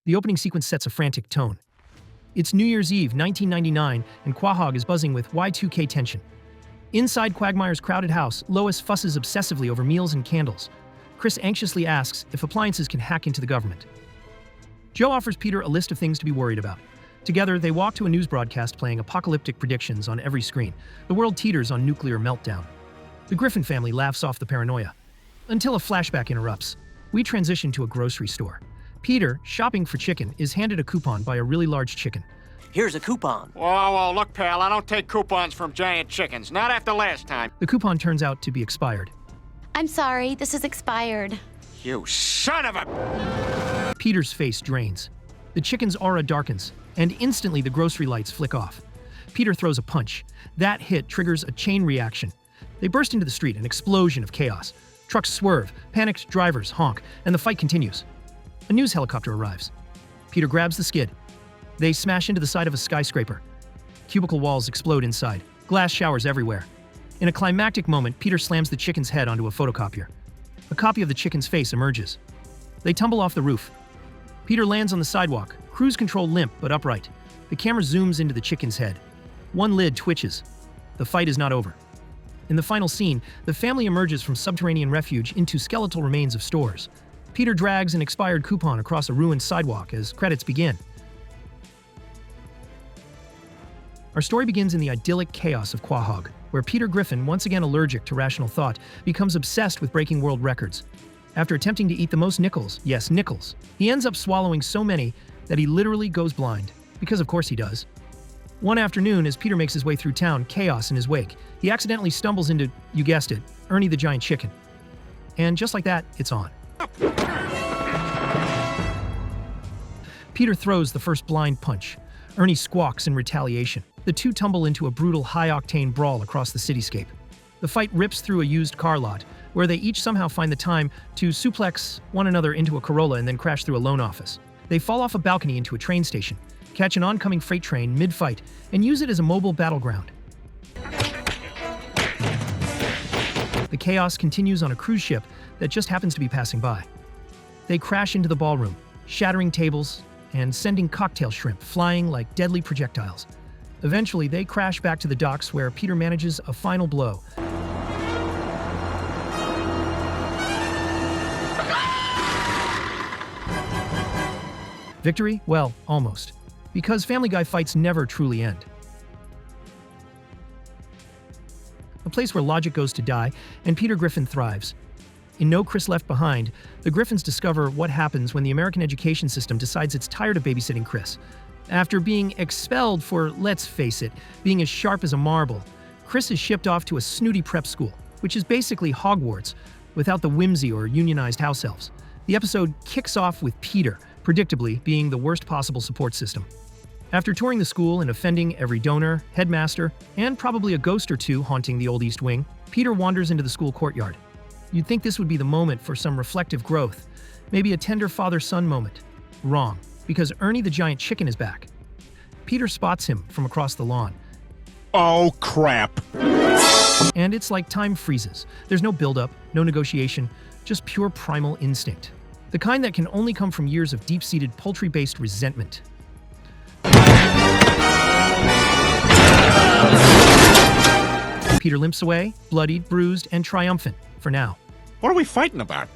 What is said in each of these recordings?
The opening sequence sets a frantic tone. It's New Year's Eve, 1999, and Quahog is buzzing with Y2K tension. Inside Quagmire's crowded house, Lois fusses obsessively over meals and candles. Chris anxiously asks if appliances can hack into the government. Joe offers Peter a list of things to be worried about. Together, they walk to a news broadcast playing apocalyptic predictions on every screen. The world teeters on nuclear meltdown. The Griffin family laughs off the paranoia. Until a flashback interrupts. We transition to a grocery store. Peter, shopping for chicken, is handed a coupon by a really large chicken. Here's a coupon. Whoa, look, pal, I don't take coupons from giant chickens. Not after last time. The coupon turns out to be expired. I'm sorry, this is expired. You son of a... Peter's face drains. The chicken's aura darkens, and instantly the grocery lights flick off. Peter throws a punch. That hit triggers a chain reaction. They burst into the street, an explosion of chaos. Trucks swerve, panicked drivers honk, and the fight continues. A news helicopter arrives. Peter grabs the skid. They smash into the side of a skyscraper. Cubicle walls explode inside. Glass showers everywhere. In a climactic moment, Peter slams the chicken's head onto a photocopier. A copy of the chicken's face emerges. They tumble off the roof. Peter lands on the sidewalk, cruise control limp but upright. The camera zooms into the chicken's head. One lid twitches. The fight is not over. In the final scene, the family emerges from subterranean refuge into skeletal remains of stores. Peter drags an expired coupon across a ruined sidewalk as credits begin. Our story begins in the idyllic chaos of Quahog, where Peter Griffin, once again allergic to rational thought, becomes obsessed with breaking world records. After attempting to eat the most nickels, yes, nickels, he ends up swallowing so many that he literally goes blind. Because of course he does. One afternoon, as Peter makes his way through town, chaos in his wake, he accidentally stumbles into, you guessed it, Ernie the Giant Chicken. And just like that, it's on. Peter throws the first blind punch. Ernie squawks in retaliation. The two tumble into a brutal high-octane brawl across the cityscape. The fight rips through a used car lot, where they each somehow find the time to suplex one another into a Corolla and then crash through a loan office. They fall off a balcony into a train station, catch an oncoming freight train mid-fight, and use it as a mobile battleground. The chaos continues on a cruise ship that just happens to be passing by. They crash into the ballroom, shattering tables and sending cocktail shrimp flying like deadly projectiles. Eventually, they crash back to the docks where Peter manages a final blow. Victory? Well, almost. Because Family Guy fights never truly end. A place where logic goes to die, and Peter Griffin thrives. In No Chris Left Behind, the Griffins discover what happens when the American education system decides it's tired of babysitting Chris. After being expelled for, let's face it, being as sharp as a marble, Chris is shipped off to a snooty prep school, which is basically Hogwarts, without the whimsy or unionized house elves. The episode kicks off with Peter, predictably, being the worst possible support system. After touring the school and offending every donor, headmaster, and probably a ghost or two haunting the old East Wing, Peter wanders into the school courtyard. You'd think this would be the moment for some reflective growth, maybe a tender father-son moment. Wrong, because Ernie the Giant Chicken is back. Peter spots him from across the lawn. Oh, crap. And it's like time freezes. There's no build-up, no negotiation, just pure primal instinct. The kind that can only come from years of deep-seated poultry-based resentment. Peter limps away, bloodied, bruised, and triumphant, for now. What are we fighting about?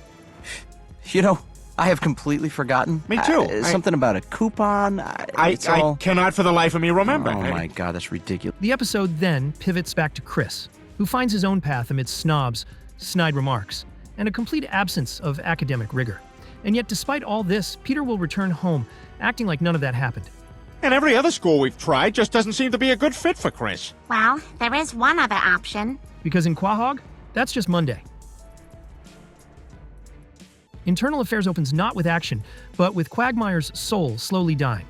You know, I have completely forgotten. Me too. Something about a coupon. I cannot for the life of me remember. Oh my God, that's ridiculous. The episode then pivots back to Chris, who finds his own path amidst snobs, snide remarks, and a complete absence of academic rigor. And yet, despite all this, Peter will return home, acting like none of that happened. And every other school we've tried just doesn't seem to be a good fit for Chris. Well, there is one other option. Because in Quahog, that's just Monday. Internal Affairs opens not with action, but with Quagmire's soul slowly dying.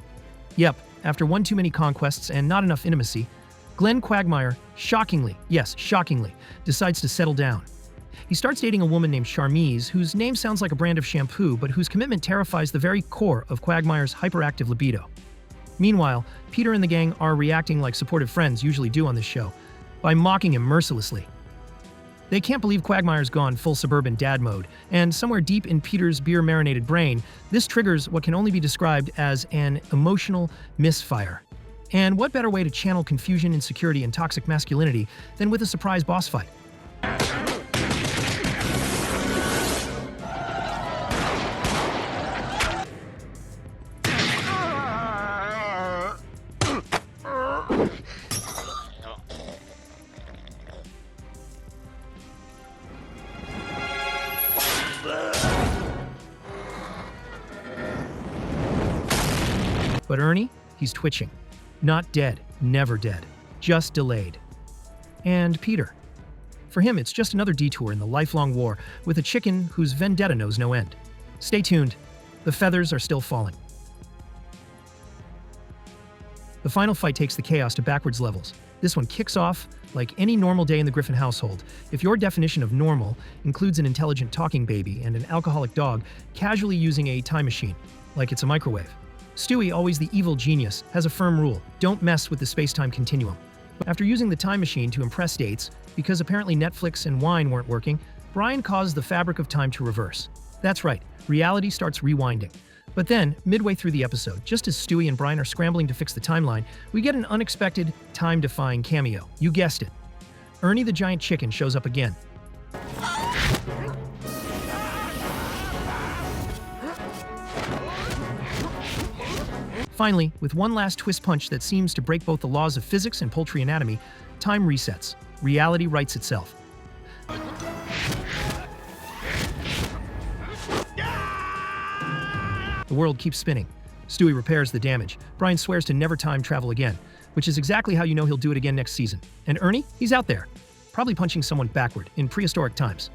Yep, after one too many conquests and not enough intimacy, Glenn Quagmire, shockingly, yes, shockingly, decides to settle down. He starts dating a woman named Charmise, whose name sounds like a brand of shampoo, but whose commitment terrifies the very core of Quagmire's hyperactive libido. Meanwhile, Peter and the gang are reacting like supportive friends usually do on this show, by mocking him mercilessly. They can't believe Quagmire's gone full suburban dad mode, and somewhere deep in Peter's beer-marinated brain, this triggers what can only be described as an emotional misfire. And what better way to channel confusion, insecurity, and toxic masculinity than with a surprise boss fight? But Ernie, he's twitching. Not dead, never dead, just delayed. And Peter. For him, it's just another detour in the lifelong war with a chicken whose vendetta knows no end. Stay tuned. The feathers are still falling. The final fight takes the chaos to backwards levels. This one kicks off like any normal day in the Griffin household. If your definition of normal includes an intelligent talking baby and an alcoholic dog casually using a time machine, like it's a microwave. Stewie, always the evil genius, has a firm rule: don't mess with the space-time continuum. After using the time machine to impress dates, because apparently Netflix and wine weren't working, Brian caused the fabric of time to reverse. That's right, reality starts rewinding. But then, midway through the episode, just as Stewie and Brian are scrambling to fix the timeline, we get an unexpected, time-defying cameo. You guessed it. Ernie the giant chicken shows up again. Finally, with one last twist punch that seems to break both the laws of physics and poultry anatomy, time resets. Reality rights itself. The world keeps spinning. Stewie repairs the damage. Brian swears to never time travel again, which is exactly how you know he'll do it again next season. And Ernie, he's out there, probably punching someone backward in prehistoric times.